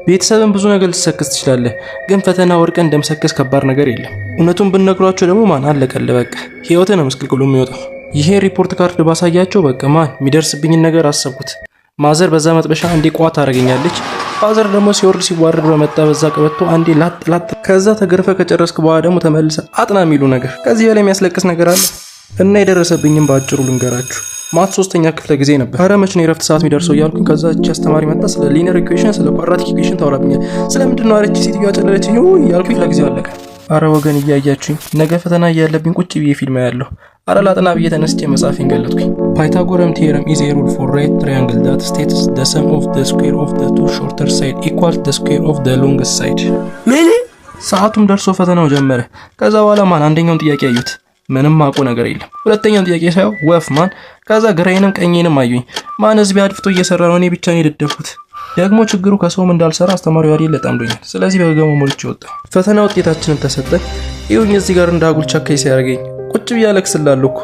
ቤተሰብን ብዙ ነገር ልትሰክስ ትችላለህ፣ ግን ፈተና ወርቀን እንደምሰክስ ከባድ ነገር የለም። እውነቱን ብንነግራቸው ደግሞ ማን አለቀለ በቃ ህይወትን ነው መስቅልቅሉ የሚወጣው። ይሄ ሪፖርት ካርድ ባሳያቸው በቃ ማን የሚደርስብኝን ነገር አሰብኩት። ማዘር በዛ መጥበሻ አንዴ ቋት ታደርገኛለች። ፋዘር ደግሞ ሲወርድ ሲዋረድ በመጣ በዛ ቀበቶ አንዴ ላጥ ከዛ ተገርፈ ከጨረስክ በኋላ ደግሞ ተመልሰ አጥና የሚሉ ነገር። ከዚህ በላይ የሚያስለቅስ ነገር አለ? እና የደረሰብኝም በአጭሩ ልንገራችሁ። ማት 3ኛ ክፍለ ጊዜ ነበር። ኧረ መች ነው የረፍት ሰዓት የሚደርሰው እያልኩኝ ከዛ እቺ አስተማሪ መጣ። ስለ ሊኒየር ኢኩዌሽን ስለ ኳድራቲክ ኢኩዌሽን ታወራብኛል። ስለምንድን ነው አረች ሴትዮ ያጨለለችኝ እያልኩኝ ለጊዜው አለቀ። አረ ወገን እያያችሁኝ ነገ ፈተና እያለብኝ ቁጭ ብዬ ፊልም ያለው። አረ ላጥና ብዬ ተነስቼ መጻፌን ገለጥኩኝ። ፓይታጎረም ቲዮረም ኢዝ ኤ ሩል ፎር ራይት ትራያንግል ዳት ስቴትስ ዘ ሰም ኦፍ ዘ ስኩዌር ኦፍ ዘ ቱ ሾርተር ሳይድ ኢኳልስ ዘ ስኩዌር ኦፍ ዘ ሎንግስት ሳይድ። ምን? ሰዓቱም ደርሶ ፈተናው ጀመረ። ከዛ በኋላ ማን አንደኛውን ጥያቄ አዩት። ምንም ማቆ ነገር የለም። ሁለተኛውን ጥያቄ ሳይው ወፍ ማን። ከዛ ግራዬንም ቀኜንም አዩኝ። ማን ህዝብ አድፍቶ እየሰራ ነው፣ እኔ ብቻ ነኝ የደደፍኩት። ደግሞ ችግሩ ከሰውም እንዳልሰራ አስተማሪው ያለ ለጣምዶኛል። ስለዚህ በገሞ ሞልቼ ወጣ። ፈተና ውጤታችንን ተሰጠን። ይሁን እዚህ ጋር እንዳጉል ቻካይ ሲያርገኝ ቁጭ ብዬ አለቅስላለሁ እኮ።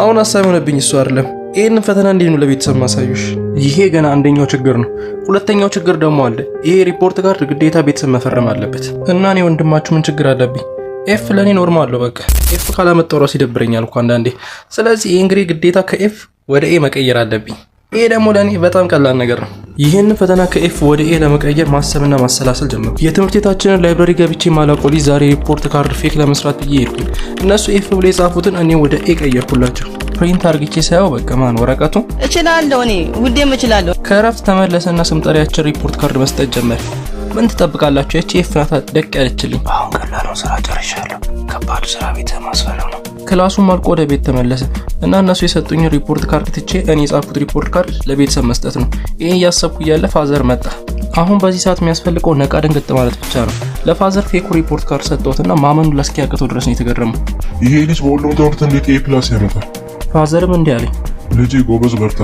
አሁን ሀሳብ ሆነብኝ እሱ አይደለም። ይሄንን ፈተና እንዴት ነው ለቤተሰብ ማሳዩሽ? ይሄ ገና አንደኛው ችግር ነው። ሁለተኛው ችግር ደግሞ አለ። ይሄ ሪፖርት ካርድ ግዴታ ቤተሰብ መፈረም አለበት እና እኔ ወንድማችሁ ምን ችግር አለብኝ? ኤፍ ለኔ ኖርማል ነው በቃ። ኤፍ ካላመጣው ራስ ይደብረኛል እኮ አንዳንዴ። ስለዚህ ይሄ እንግዲህ ግዴታ ከኤፍ ወደ ኤ መቀየር አለብኝ። ይሄ ደግሞ ለኔ በጣም ቀላል ነገር ነው። ይሄን ፈተና ከኤፍ ወደ ኤ ለመቀየር ማሰብና ማሰላሰል ጀመርኩ። የትምህርት ቤታችንን ላይብረሪ ገብቼ ማላቆሊ ዛሬ ሪፖርት ካርድ ፌክ ለመስራት ብዬ ሄድኩኝ። እነሱ ኤፍ ብሎ የጻፉትን እኔ ወደ ኤ ቀየርኩላቸው። ፕሪንት አርግቼ ሳይው በቃ ማን ወረቀቱ እችላለሁ እኔ ውዴም እችላለሁ። ከረፍት ተመለሰና ስምጠሪያችን ሪፖርት ካርድ መስጠት ጀመረ። ምን ትጠብቃላችሁ? እቺ ኤፍ ናት ደቅ ያለችልኝ። አሁን ቀላሉን ስራ ጨርሻለሁ። ከባዱ ስራ ቤት ማስፈረም ነው። ክላሱን ማልቆ ወደ ቤት ተመለሰ እና እነሱ የሰጡኝ ሪፖርት ካርድ ትቼ እኔ የጻፍኩት ሪፖርት ካርድ ለቤተሰብ መስጠት ነው። ይሄን እያሰብኩ እያለ ፋዘር መጣ። አሁን በዚህ ሰዓት የሚያስፈልገው ነቃ ድንግጥ ማለት ብቻ ነው። ለፋዘር ፌክ ሪፖርት ካርድ ሰጠሁትና ማመኑ ለስኪያቅተው ድረስ ነው የተገረመው። ይሄ ልጅ በሁሉም ትምህርት እንዴት ኤ+ ያመጣል? ፋዘርም እንዲህ አለኝ፣ ልጄ ጎበዝ በርታ።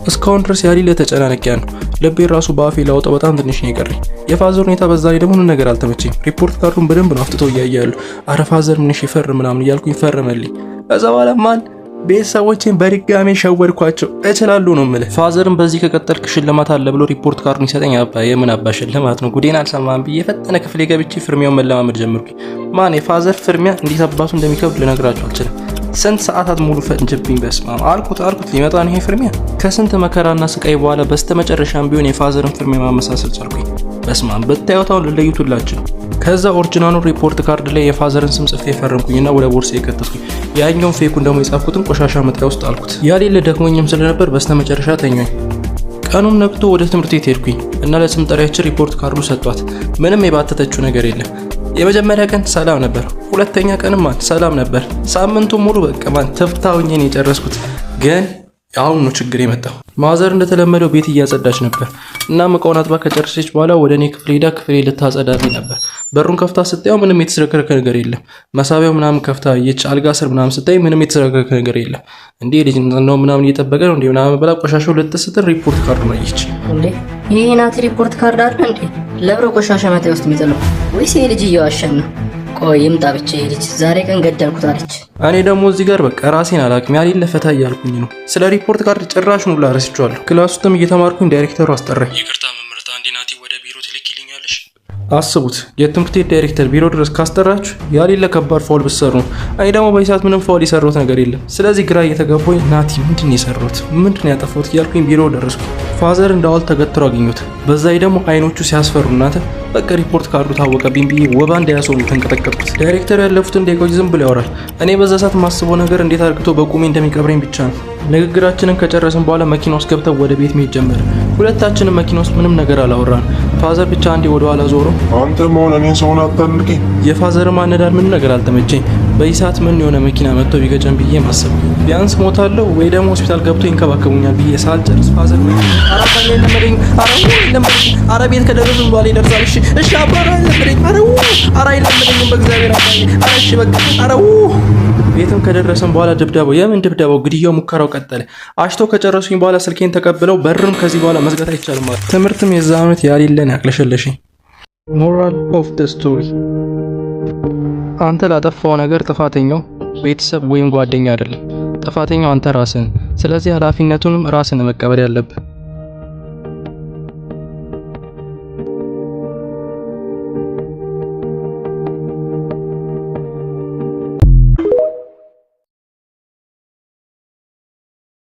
እስካሁን ድረስ ያሊለ ተጨናነቂያ ነው። ልቤ ራሱ በአፌ ላውጣው በጣም ትንሽ ነው የቀረኝ። የፋዘር ሁኔታ በዛ ላይ ደግሞ ምንም ነገር አልተመቸኝም። ሪፖርት ካርዱን በደንብ ነው አፍጥተው እያያሉ። አረ ፋዘር ምን ይፈርም ምናምን እያልኩኝ ፈረመልኝ። ከዛ በኋላ ማን ቤተሰቦቼን በድጋሜ ሸወድኳቸው። እችላለሁ ነው የምልህ። ፋዘርም በዚህ ከቀጠልክ ሽልማት አለ ብሎ ሪፖርት ካርዱን ይሰጠኝ። አባ የምን አባ ሽልማት ነው? ጉዴን አልሰማም ብዬ ፈጠነ ክፍሌ ገብቼ ፍርሚያውን መለማመድ ጀመርኩኝ። ማን የፋዘር ፍርሚያ እንዴት አባቱ እንደሚከብድ ልነግራችሁ አልችልም። ስንት ሰዓታት ሙሉ ፈንጅብኝ። በስማም አልኩት ሊመጣ ነው ይሄ ፍርሚያ። ከስንት መከራና ስቃይ በኋላ በስተመጨረሻም ቢሆን የፋዘርን ፍርሚያ ማመሳሰል ቻልኩኝ። በስማም ብታዩታው ለለዩቱላችሁ። ከዛ ኦሪጂናሉ ሪፖርት ካርድ ላይ የፋዘርን ስም ጽፌ ፈረምኩኝና ወደ ቦርሳ የከተትኩኝ። ያኛውን ፌኩን ደግሞ የጻፍኩትን ቆሻሻ መጣያ ውስጥ አልኩት። ያሌለ ደክሞኝም ስለነበር በስተመጨረሻ ተኛኝ። ቀኑም ነግቶ ወደ ትምህርት ቤት ሄድኩኝ እና ለስም ጠሪያችን ሪፖርት ካርዱ ሰጧት። ምንም የባተተችው ነገር የለም። የመጀመሪያ ቀን ሰላም ነበር። ሁለተኛ ቀንም ማን ሰላም ነበር። ሳምንቱ ሙሉ በቃ ማን ተፍታውኝ ነው የጨረስኩት። ግን አሁን ነው ችግር የመጣው። ማዘር እንደተለመደው ቤት እያጸዳች ነበር እና እቃውን አጥባ ከጨረሰች በኋላ ወደ እኔ ክፍል ሄዳ ክፍሌ ልታጸዳልኝ ነበር። በሩን ከፍታ ስታየው ምንም የተዝረከረከ ነገር የለም። መሳቢያው ምናምን ከፍታ አልጋ ስር ምናምን ስታይ ምንም የተዝረከረከ ነገር የለም። እንዴ ልጅ ነው ምናምን እየጠበቀ ነው እንዴ ምናምን ብላ ቆሻሻው ልትስትል ሪፖርት ካርድ ነው አየች። እንዴ ይሄ ናት ሪፖርት ካርድ አይደል እንዴ? ለብሮ ቆሻሻ መጣ ውስጥ የሚጥለው ወይስ ይሄ ልጅ እየዋሸን ነው? ቆይ ይምጣ ብቻ ይሄ ልጅ ዛሬ ቀን ገደልኩት አለች። እኔ ደግሞ እዚህ ጋር በቃ ራሴን አላቅም ያሌለ ፈታ እያልኩኝ ነው። ስለ ሪፖርት ካርድ ጭራሽ ነው ላረስቻለሁ። ክላስ ውስጥም እየተማርኩኝ ዳይሬክተሩ አስጠራኝ። ይቅርታ መምህርት፣ አንዴ ናቲ ወደ ቢሮ ትልኪልኛለሽ? አስቡት የትምህርት ቤት ዳይሬክተር ቢሮ ድረስ ካስጠራችሁ ያሌለ ከባድ ፋውል ብትሰሩ ነው። እኔ ደግሞ በዚህ ሰዓት ምንም ፋውል የሰራሁት ነገር የለም። ስለዚህ ግራ እየተገባኝ ናቲ ምንድን ነው የሰራሁት ምንድን ነው ያጠፋሁት እያልኩኝ ቢሮ ደረስኩ። ፋዘር እንዳዋል ተገትሮ አገኘሁት። በዛ ላይ ደግሞ አይኖቹ ሲያስፈሩ እናተ በቃ ሪፖርት ካርዱ ታወቀብኝ ብዬ ወባ እንዳያሰው ነው ተንቀጠቀጥኩት። ዳይሬክተር ያለፉትን ደቂቃዎች ዝም ብሎ ያወራል። እኔ በዛ ሰዓት ማስበው ነገር እንዴት አርግቶ በቁሜ እንደሚቀብረኝ ብቻ ነው። ንግግራችንን ከጨረስን በኋላ መኪና ውስጥ ገብተው ወደ ቤት መሄድ ጀመረ። ሁለታችንም መኪና ውስጥ ምንም ነገር አላወራን። ፋዘር ብቻ አንዴ ወደ ኋላ ዞሮ አንተ መሆን እኔን ሰውን አታንቂ። የፋዘር ማነዳል ምን ነገር አልተመቸኝ። በዚህ ሰዓት ምን የሆነ መኪና መጥቶ ቢገጨን ብዬ ማሰብ ቢያንስ ሞታለሁ ወይ ደግሞ ሆስፒታል ገብቶ ይንከባከቡኛል ብዬ ሳልጨርስ ፋዘር አረ ቤት ከደረስን በኋላ ይደርሳል። እሺ አባራ ለምደኝ አረ ይለምደኝ በእግዚአብሔር አባዬ አረ እሺ በቃ አረ ቤትም ከደረስን በኋላ ድብደባው የምን ድብደባው ግድያው ሙከራው ቀጠለ። አሽቶ ከጨረሱኝ በኋላ ስልኬን ተቀብለው በርም ከዚህ በኋላ መዝጋት አይቻልም ማለት። ትምህርትም የዛ ዓመት ያሌለን ያቅለሸለሽኝ። ሞራል ኦፍ ዘ ስቶሪ አንተ ላጠፋው ነገር ጥፋተኛው ቤተሰብ ወይም ጓደኛ አይደለም። ጥፋተኛው አንተ ራስህ። ስለዚህ ኃላፊነቱንም ራስህ መቀበል ያለብህ።